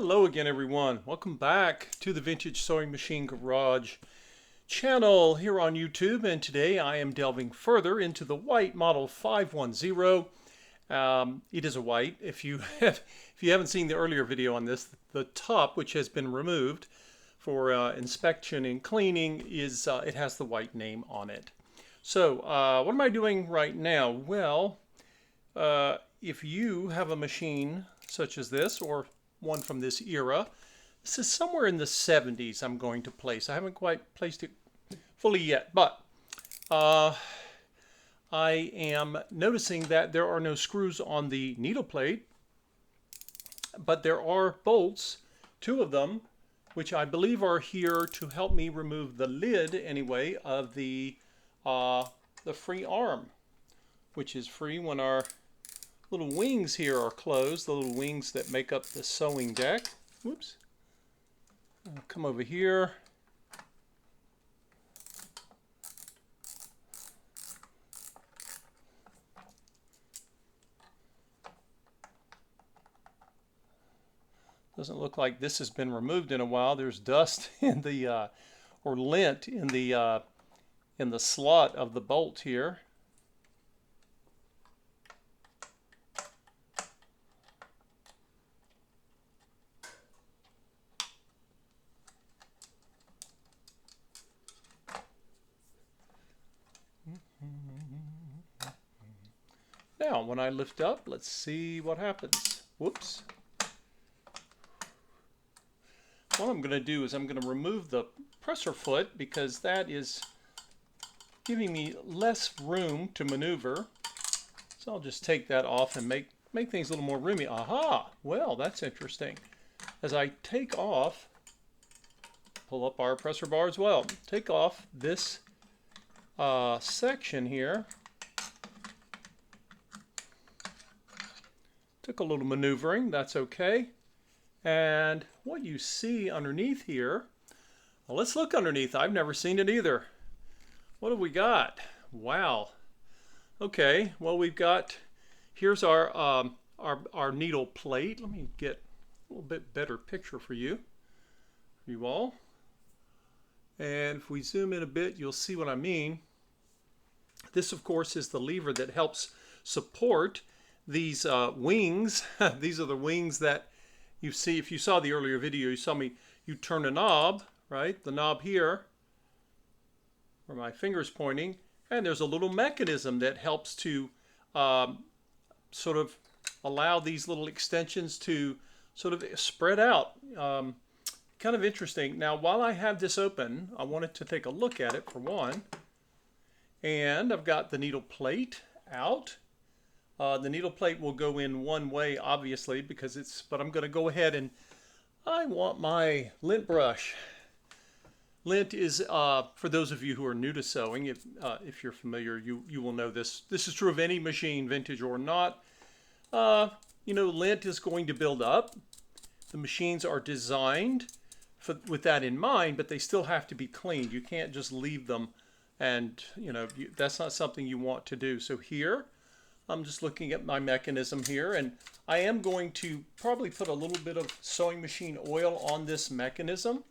Hello again, everyone. Welcome back to the Vintage Sewing Machine Garage channel here on YouTube. And today I am delving further into the white Model 510. It is a white. If you haven't seen the earlier video on this, the top, which has been removed for inspection and cleaning, is it has the white name on it. So what am I doing right now? Well, if you have a machine such as this, or one from this era, this is somewhere in the 70s I'm going to place. I haven't quite placed it fully yet, but I am noticing that there are no screws on the needle plate, but there are bolts, 2 of them, which I believe are here to help me remove the lid anyway of the free arm, which is free when our little wings here are closed, the little wings that make up the sewing deck. Whoops. I'll come over here. Doesn't look like this has been removed in a while. There's dust in the or lint in the slot of the bolt here. Now, when I lift up, let's see what happens. Whoops. What I'm going to do is I'm going to remove the presser foot because that is giving me less room to maneuver. So I'll just take that off and make things a little more roomy. Aha! Well, that's interesting. As I take off, pull up our presser bar as well. Take off this section here. Took a little maneuvering, that's okay. And what you see underneath here, well, let's look underneath. I've never seen it either. What have we got? Wow. Okay, well, we've got, here's our needle plate. Let me get a little bit better picture for you all. And if we zoom in a bit, you'll see what I mean. This, of course, is the lever that helps support these wings. These are the wings that you see. If you saw the earlier video, you turn a knob, right? The knob here, where my finger's pointing, and there's a little mechanism that helps to sort of allow these little extensions to sort of spread out. Kind of interesting. Now, while I have this open, I wanted to take a look at it for one. And I've got the needle plate out. The needle plate will go in one way, obviously, but I'm going to go ahead and I want my lint brush. Lint is, for those of you who are new to sewing, if you're familiar, you will know this. This is true of any machine, vintage or not. You know, lint is going to build up. The machines are designed with that in mind, but they still have to be cleaned. You can't just leave them, and you know that's not something you want to do. So here, I'm just looking at my mechanism here, and I am going to probably put a little bit of sewing machine oil on this mechanism.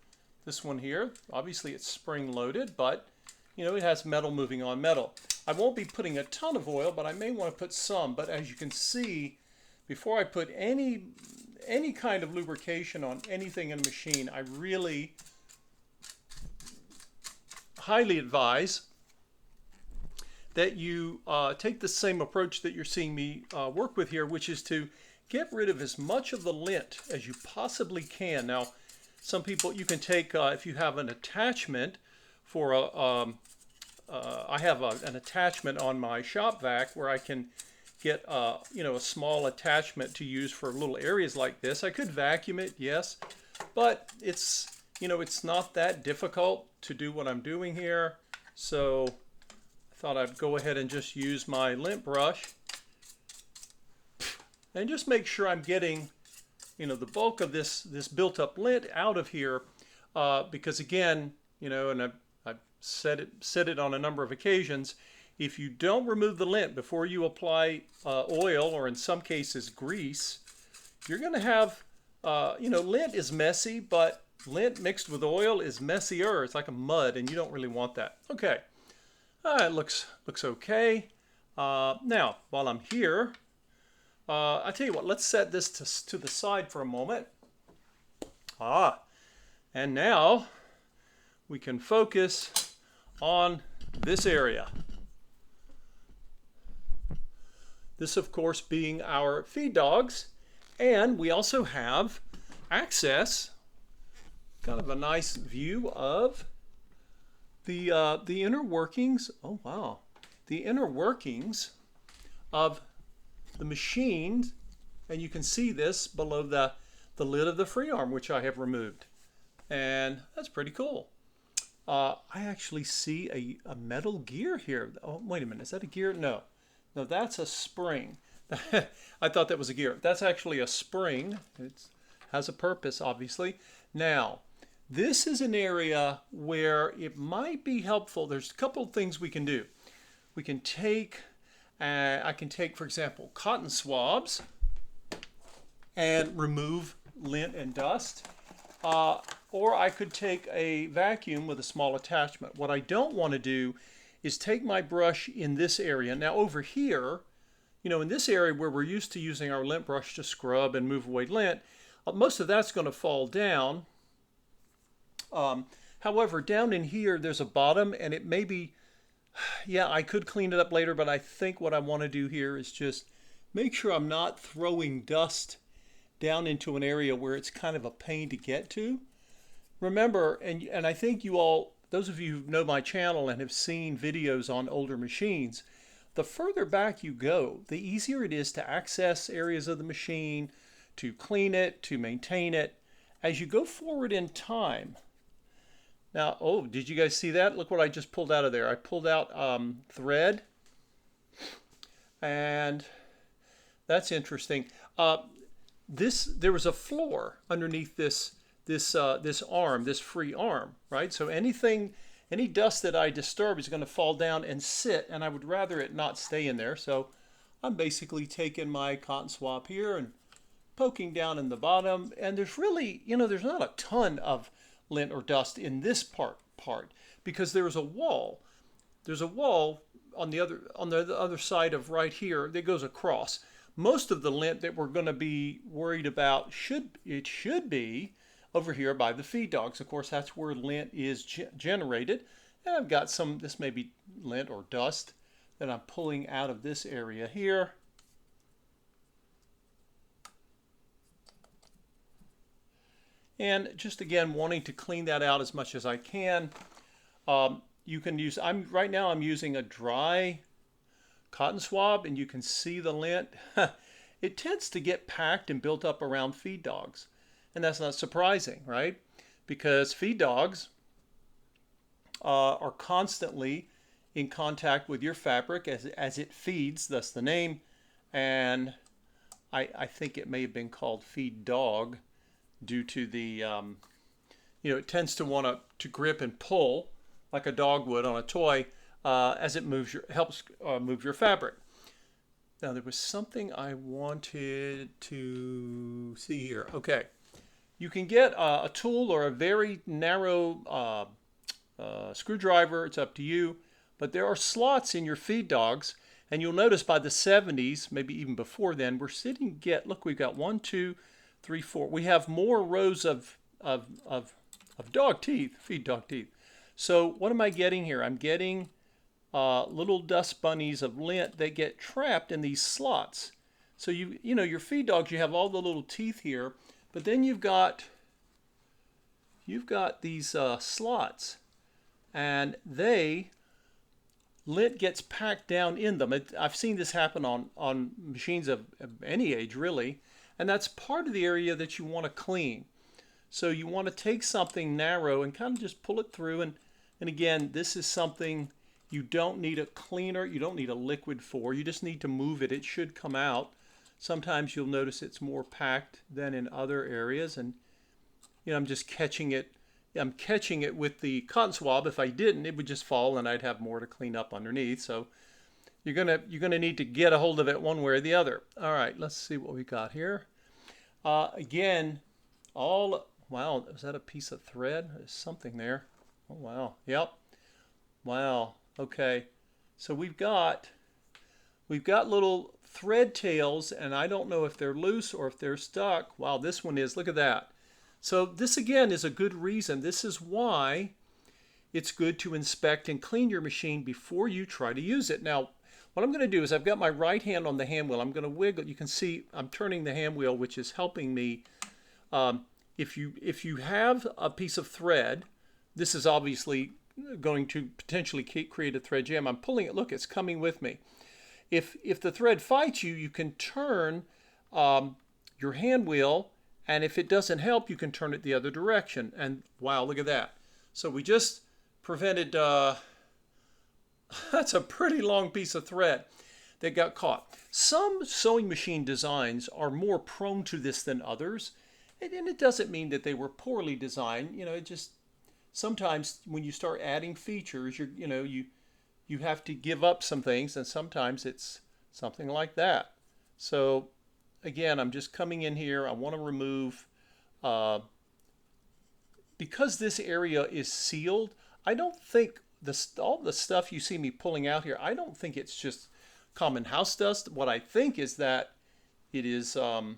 This one here, obviously it's spring loaded, but you know it has metal moving on metal. I won't be putting a ton of oil, but I may want to put some. But as you can see, before I put any kind of lubrication on anything in a machine, I really highly advise that you take the same approach that you're seeing me work with here, which is to get rid of as much of the lint as you possibly can. Now, some people, you can take, if you have an attachment for I have an attachment on my shop vac where I can get you know, a small attachment to use for little areas like this. I could vacuum it, yes, but it's, you know, it's not that difficult to do what I'm doing here. So thought I'd go ahead and just use my lint brush and just make sure I'm getting, you know, the bulk of this built up lint out of here, because again, you know, and I've said it on a number of occasions, if you don't remove the lint before you apply oil, or in some cases grease, you're going to have Lint is messy, but lint mixed with oil is messier. It's like a mud, and you don't really want that. Okay, it looks okay. Now, while I'm here, I tell you what. Let's set this to the side for a moment. And now we can focus on this area. This, of course, being our feed dogs. And we also have access, kind of a nice view of the inner workings. Oh, wow. The inner workings of the machine. And you can see this below the lid of the free arm, which I have removed. And that's pretty cool. I actually see a metal gear here. Oh, wait a minute. Is that a gear? No. No, that's a spring. I thought that was a gear. That's actually a spring. It has a purpose, obviously. Now, this is an area where it might be helpful. There's a couple of things we can do. We can take, I can take, for example, cotton swabs and remove lint and dust. Or I could take a vacuum with a small attachment. What I don't want to do is take my brush in this area. Now over here, in this area where we're used to using our lint brush to scrub and move away lint, most of that's going to fall down. However, down in here, there's a bottom, and it may be, I could clean it up later, but I think what I want to do here is just make sure I'm not throwing dust down into an area where it's kind of a pain to get to. Remember, and I think you all, those of you who know my channel and have seen videos on older machines, the further back you go, the easier it is to access areas of the machine, to clean it, to maintain it. As you go forward in time, now, oh, did you guys see that? Look what I just pulled out of there. I pulled out thread, and that's interesting. There was a floor underneath this arm, this free arm, right? So any dust that I disturb is going to fall down and sit, and I would rather it not stay in there. So I'm basically taking my cotton swab here and poking down in the bottom, and there's really, there's not a ton of lint or dust in this part because there's a wall. There's a wall on the other side of right here that goes across. Most of the lint that we're going to be worried about should be over here by the feed dogs. Of course, that's where lint is generated. And I've got this may be lint or dust that I'm pulling out of this area here. And just again, wanting to clean that out as much as I can. You can use, right now I'm using a dry cotton swab, and you can see the lint. It tends to get packed and built up around feed dogs. And that's not surprising, right? Because feed dogs are constantly in contact with your fabric as it feeds, thus the name. And I think it may have been called feed dog due to the, it tends to want to grip and pull like a dog would on a toy as it helps move your fabric. Now there was something I wanted to see here. Okay. You can get a tool or a very narrow screwdriver. It's up to you. But there are slots in your feed dogs. And you'll notice by the 70s, maybe even before then, we're look, we've got 1, 2, 3, 4. We have more rows of dog teeth, feed dog teeth. So what am I getting here? I'm getting little dust bunnies of lint that get trapped in these slots. So your feed dogs, you have all the little teeth here. But then you've got these slots, and lint gets packed down in them. I've seen this happen on machines of any age, really, and that's part of the area that you want to clean. So you want to take something narrow and kind of just pull it through, and again, this is something you don't need a cleaner, you don't need a liquid for, you just need to move it. It should come out. Sometimes you'll notice it's more packed than in other areas, and I'm just catching it. I'm catching it with the cotton swab. If I didn't, it would just fall, and I'd have more to clean up underneath. So you're gonna need to get a hold of it one way or the other. All right, let's see what we got here. Again, all, wow, is that a piece of thread? There's something there. Oh, wow. Yep. Wow. Okay. So we've got little thread tails, and I don't know if they're loose or if they're stuck. Wow, this one is. Look at that. So this again is a good reason. This is why it's good to inspect and clean your machine before you try to use it. Now, what I'm going to do is I've got my right hand on the hand wheel. I'm going to wiggle. You can see I'm turning the hand wheel, which is helping me. If you have a piece of thread, this is obviously going to potentially create a thread jam. I'm pulling it. Look, it's coming with me. If the thread fights you, you can turn your hand wheel, and if it doesn't help, you can turn it the other direction. And wow, look at that. So we just prevented, that's a pretty long piece of thread that got caught. Some sewing machine designs are more prone to this than others. And it doesn't mean that they were poorly designed. You know, it just, sometimes when you start adding features, you have to give up some things, and sometimes it's something like that. So again, I'm just coming in here. I want to remove, because this area is sealed, I don't think all the stuff you see me pulling out here, I don't think it's just common house dust. What I think is that it is, I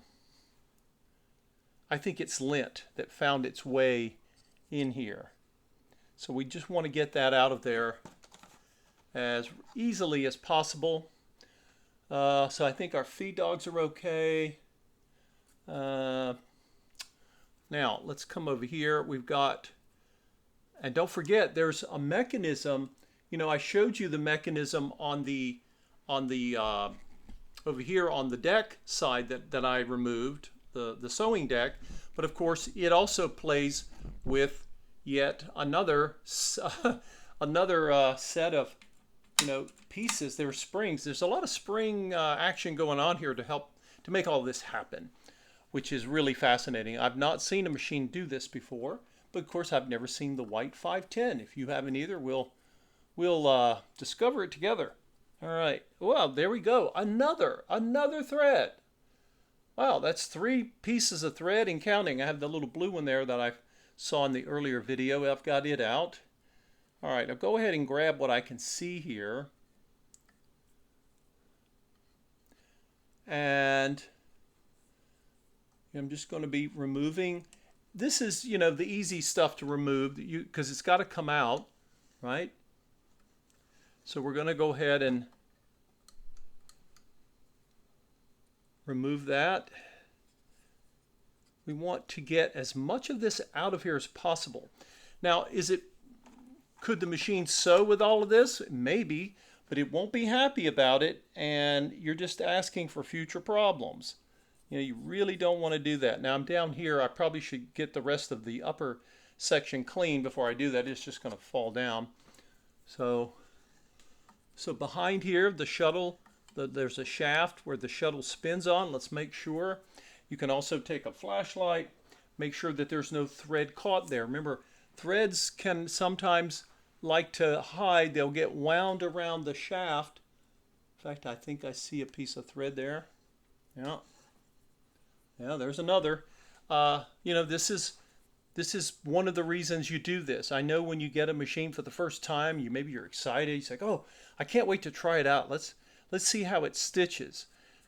think it's lint that found its way in here. So we just want to get that out of there as easily as possible. So I think our feed dogs are okay. Now let's come over here. We've got, and don't forget, there's a mechanism. You know, I showed you the mechanism on the over here on the deck side that I removed, the sewing deck. But of course, it also plays with yet another another set of pieces. There are springs. There's a lot of spring action going on here to help to make all this happen, which is really fascinating. I've not seen a machine do this before, but of course I've never seen the white 510. If you haven't either, we'll discover it together. All right. Well, there we go. Another thread. Wow, that's 3 pieces of thread and counting. I have the little blue one there that I saw in the earlier video. I've got it out. All right, I'll go ahead and grab what I can see here. And I'm just going to be removing. This is, the easy stuff to remove because it's got to come out, right? So we're going to go ahead and remove that. We want to get as much of this out of here as possible. Now, could the machine sew with all of this? Maybe, but it won't be happy about it, and you're just asking for future problems. You really don't want to do that. Now I'm down here. I probably should get the rest of the upper section clean before I do that. It's just going to fall down. So behind here, the shuttle, there's a shaft where the shuttle spins on. Let's make sure. You can also take a flashlight, make sure that there's no thread caught there. Remember, threads can sometimes like to hide. They'll get wound around the shaft. In fact, I think I see a piece of thread there. Yeah, there's another. This is one of the reasons you do this. I know when you get a machine for the first time, maybe you're excited. You say, "Oh, I can't wait to try it out. Let's see how it stitches."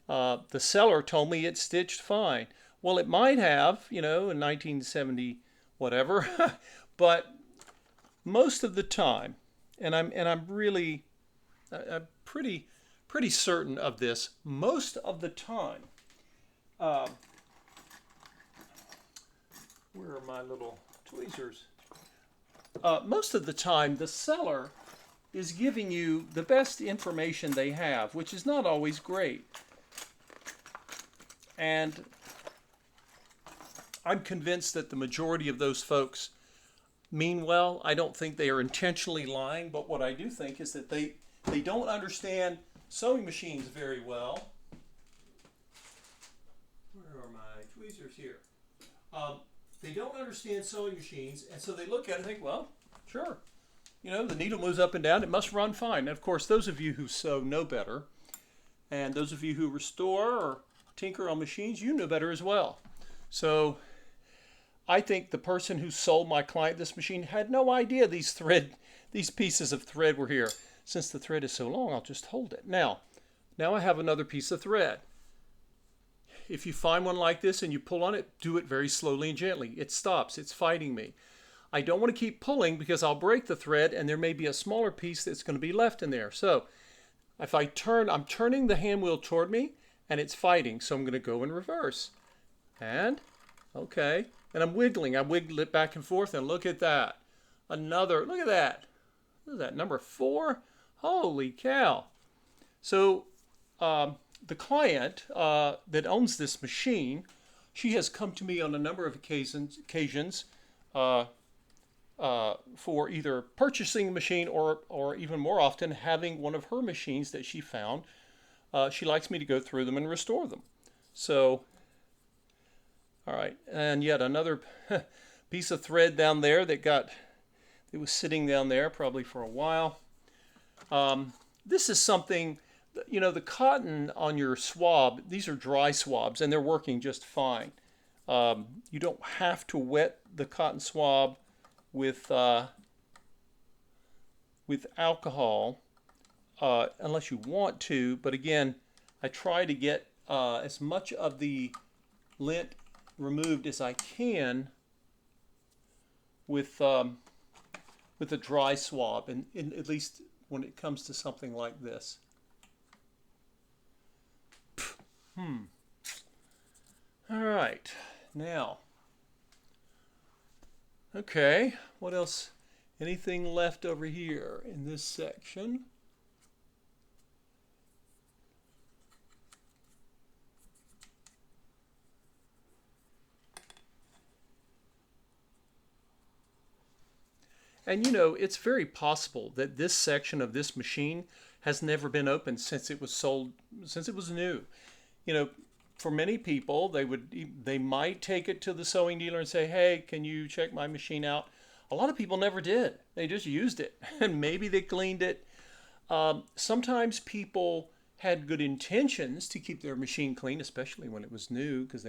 The seller told me it stitched fine. Well, it might have, in 1970 whatever, but most of the time, and I'm really pretty certain of this. Most of the time, where are my little tweezers? Most of the time, the seller is giving you the best information they have, which is not always great. And I'm convinced that the majority of those folks mean well. I don't think they are intentionally lying, but what I do think is that they don't understand sewing machines very well. Where are my tweezers here? They don't understand sewing machines, and so they look at it and think, well, sure. The needle moves up and down. It must run fine. And of course, those of you who sew know better. And those of you who restore or tinker on machines, you know better as well. So I think the person who sold my client this machine had no idea these pieces of thread were here. Since the thread is so long, I'll just hold it. Now I have another piece of thread. If you find one like this and you pull on it, do it very slowly and gently. It stops. It's fighting me. I don't want to keep pulling because I'll break the thread and there may be a smaller piece that's going to be left in there. So if I turn, I'm turning the hand wheel toward me and it's fighting. So I'm going to go in reverse. And, okay. And I'm wiggling. I wiggle it back and forth and look at that. Another, look at that. What is that, number 4? Holy cow. So the client that owns this machine, she has come to me on a number of occasions for either purchasing a machine or even more often having one of her machines that she found. She likes me to go through them and restore them. So, all right, and yet another piece of thread down there it was sitting down there probably for a while. This is something, you know, the cotton on your swab, these are dry swabs and they're working just fine. You don't have to wet the cotton swab with alcohol unless you want to, but again, I try to get as much of the lint removed as I can with a dry swab, and at least when it comes to something like this. All right, now, okay, what else? Anything left over here in this section? And you know, it's very possible that this section of this machine has never been opened since it was sold, since it was new. You know, for many people, they might take it to the sewing dealer and say, hey, can you check my machine out? A lot of people never did. They just used it and maybe they cleaned it. Sometimes people had good intentions to keep their machine clean, especially when it was new, because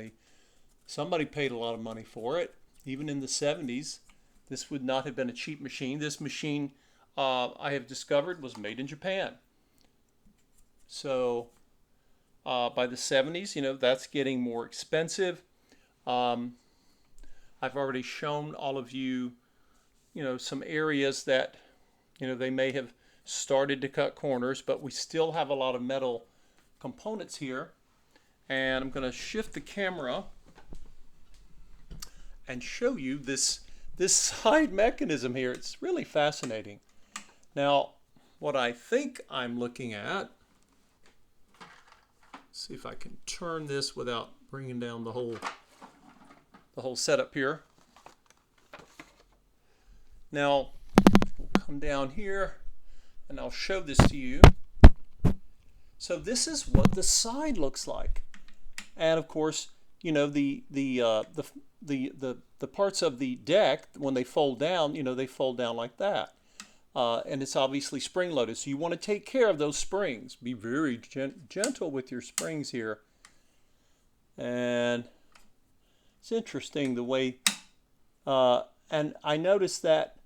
somebody paid a lot of money for it. Even in the 70s, this would not have been a cheap machine. This machine, I have discovered, was made in Japan. So by the 70s, you know, that's getting more expensive. I've already shown all of you, you know, some areas that, you know, they may have started to cut corners, but we still have a lot of metal components here. And I'm going to shift the camera and show you this side mechanism here. It's really fascinating. Now, what I think I'm looking at, see if I can turn this without bringing down the whole setup here. Now, we'll come down here and I'll show this to you. So this is what the side looks like. And of course, you know, the parts of the deck, when they fold down, you know, they fold down like that. And it's obviously spring loaded. So you want to take care of those springs. Be very gentle with your springs here. And it's interesting the way, and I noticed that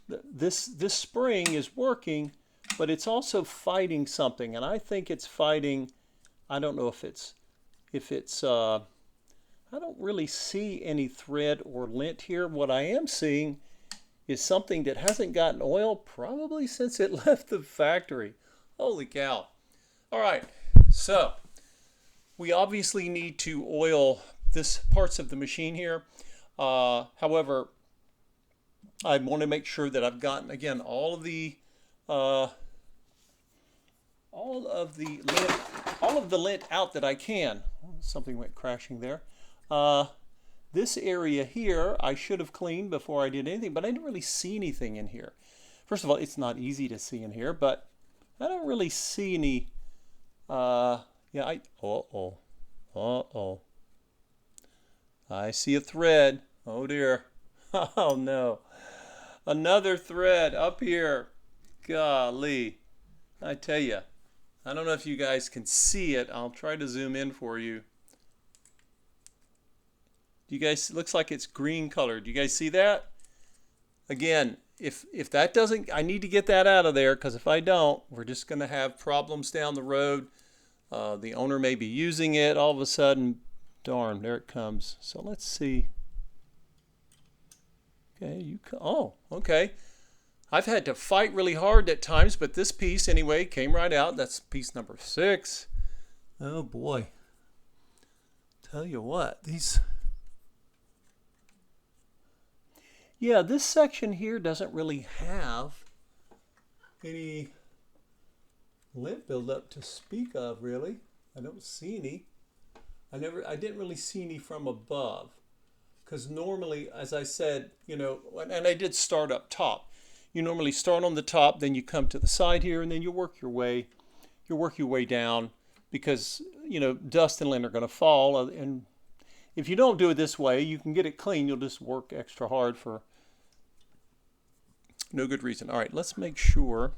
this spring is working, but it's also fighting something. And I think it's fighting, I don't know if it's I don't really see any thread or lint here. What I am seeing is something that hasn't gotten oil probably since it left the factory. Holy cow. All right, so we obviously need to oil this parts of the machine here. However, I want to make sure that I've gotten, again, all of the lint out that I can. Something went crashing there. This area here I should have cleaned before I did anything, but I didn't really see anything in here. First of all, it's not easy to see in here, but I don't really see any, I see a thread. Oh dear. Oh no. Another thread up here. Golly. I tell you, I don't know if you guys can see it. I'll try to zoom in for you. Do you guys, looks like it's green colored. Do you guys see that? Again, if that doesn't, I need to get that out of there, because if I don't, we're just going to have problems down the road. The owner may be using it. All of a sudden, darn, there it comes. So let's see. Okay, oh, okay. I've had to fight really hard at times, but this piece anyway came right out. That's piece number 6. Oh boy. Tell you what, these... Yeah, this section here doesn't really have any lint buildup to speak of, really. I don't see any. I didn't really see any from above, because normally, as I said, you know, and I did start up top. You normally start on the top, then you come to the side here, and then you work your way down, because, you know, dust and lint are going to fall, and if you don't do it this way, you can get it clean. You'll just work extra hard for no good reason. All right, let's make sure.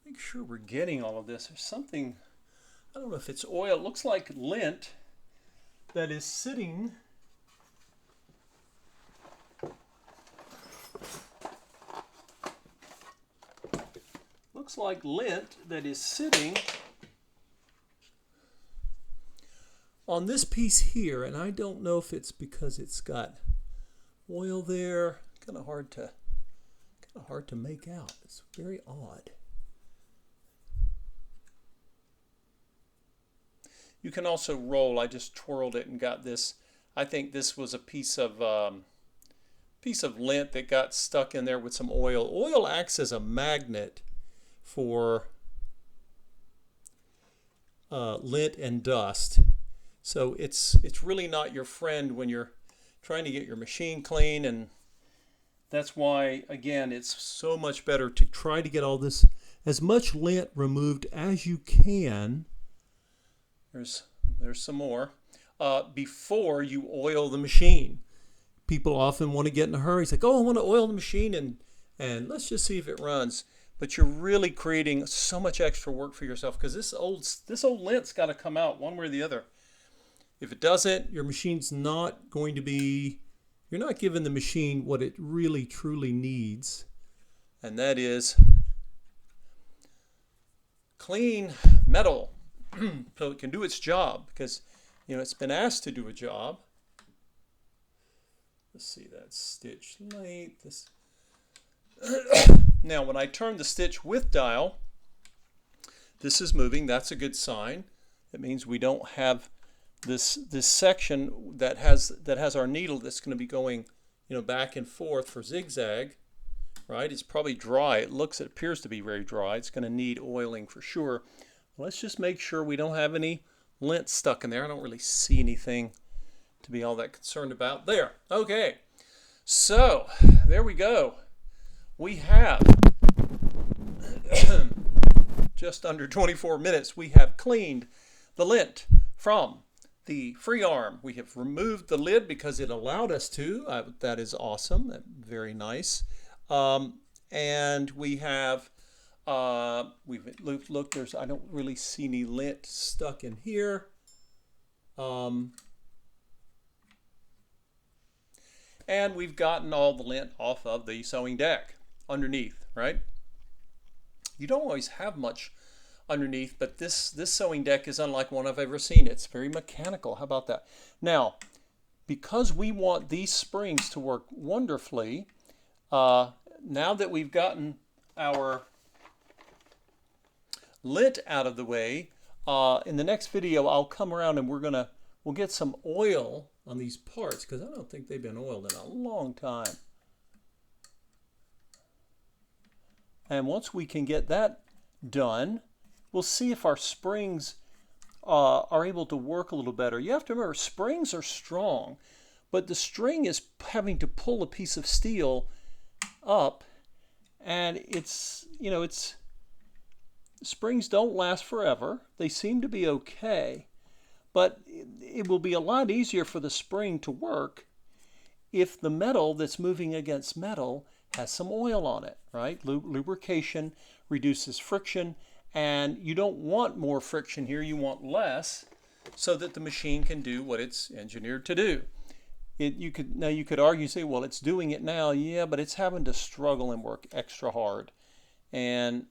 Make sure we're getting all of this. There's something, I don't know if it's oil. It looks like lint that is sitting. Looks like lint that is sitting on this piece here, and I don't know if it's because it's got oil there. Kind of hard to make out. It's very odd. You can also roll. I just twirled it and got this. I think this was a piece of lint that got stuck in there with some oil. Oil acts as a magnet for lint and dust. So it's really not your friend when you're trying to get your machine clean, and that's why, again, it's so much better to try to get all this, as much lint removed as you can. There's some more before you oil the machine. People often want to get in a hurry. It's like, oh, I want to oil the machine and let's just see if it runs. But you're really creating so much extra work for yourself, because this old lint's got to come out one way or the other. If it doesn't, your machine's not going to be, you're not giving the machine what it really truly needs, and that is clean metal so it can do its job, because, you know, it's been asked to do a job. Let's see that stitch length. This now, when I turn the stitch width dial, this is moving. That's a good sign. That means we don't have this section that has our needle that's going to be going, you know, back and forth for zigzag, right? It's probably dry. It appears to be very dry. It's going to need oiling for sure. Let's just make sure we don't have any lint stuck in there. I don't really see anything to be all that concerned about there. Okay, so there we go. We have just under 24 minutes. We have cleaned the lint from the free arm. We have removed the lid because it allowed us to. That is awesome. Very nice. And we have we've looked. I don't really see any lint stuck in here. And we've gotten all the lint off of the sewing deck underneath, right? You don't always have much underneath, but this sewing deck is unlike one I've ever seen. It's very mechanical. How about that? Now, because we want these springs to work wonderfully, now that we've gotten our lint out of the way, in the next video I'll come around and we'll get some oil on these parts, because I don't think they've been oiled in a long time. And once we can get that done, we'll see if our springs are able to work a little better. You have to remember, springs are strong, but the string is having to pull a piece of steel up, and springs don't last forever. They seem to be okay, but it will be a lot easier for the spring to work if the metal that's moving against metal has some oil on it, right? Lubrication reduces friction, and you don't want more friction here, you want less, so that the machine can do what it's engineered to do. You could argue, say, well, it's doing it now, yeah, but it's having to struggle and work extra hard. And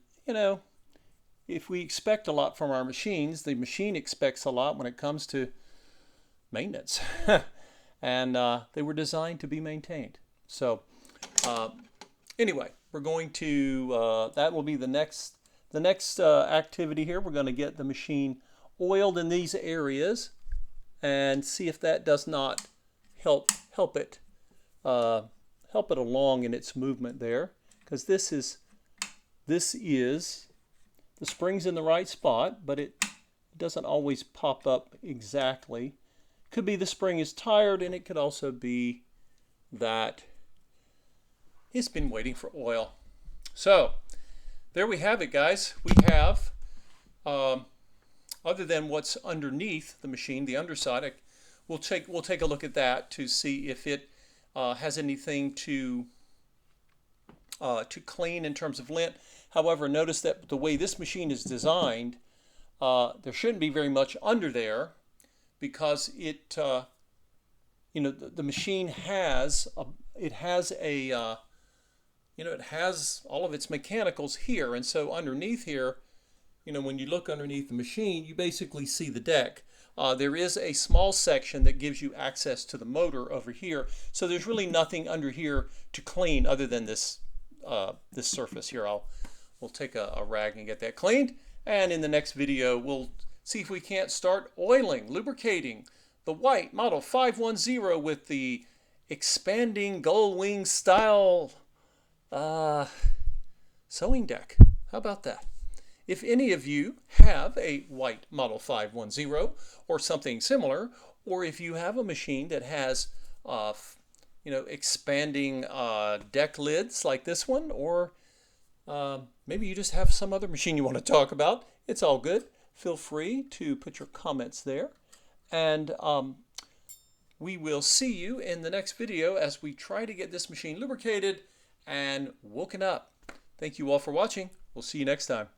if we expect a lot from our machines, the machine expects a lot when it comes to maintenance. And they were designed to be maintained. So anyway, we're going to, that will be the next activity here. We're going to get the machine oiled in these areas and see if that does not help it along in its movement there, because this is the spring's in the right spot, but it doesn't always pop up exactly. Could be the spring is tired, and it could also be that it's been waiting for oil. So there we have it, guys. We have other than what's underneath the machine, the underside, we'll take a look at that to see if it has anything to clean in terms of lint. However, notice that the way this machine is designed, there shouldn't be very much under there, because it the machine has it has all of its mechanicals here, and so underneath here, when you look underneath the machine, you basically see the deck. There is a small section that gives you access to the motor over here, so there's really nothing under here to clean other than this surface here. We'll take a rag and get that cleaned, and in the next video we'll see if we can't start oiling, lubricating the white Model 510 with the expanding gull wing style sewing deck. How about that? If any of you have a white Model 510 or something similar, or if you have a machine that has expanding deck lids like this one, or maybe you just have some other machine you want to talk about, it's all good. Feel free to put your comments there, and we will see you in the next video as we try to get this machine lubricated and woken up. Thank you all for watching. We'll see you next time.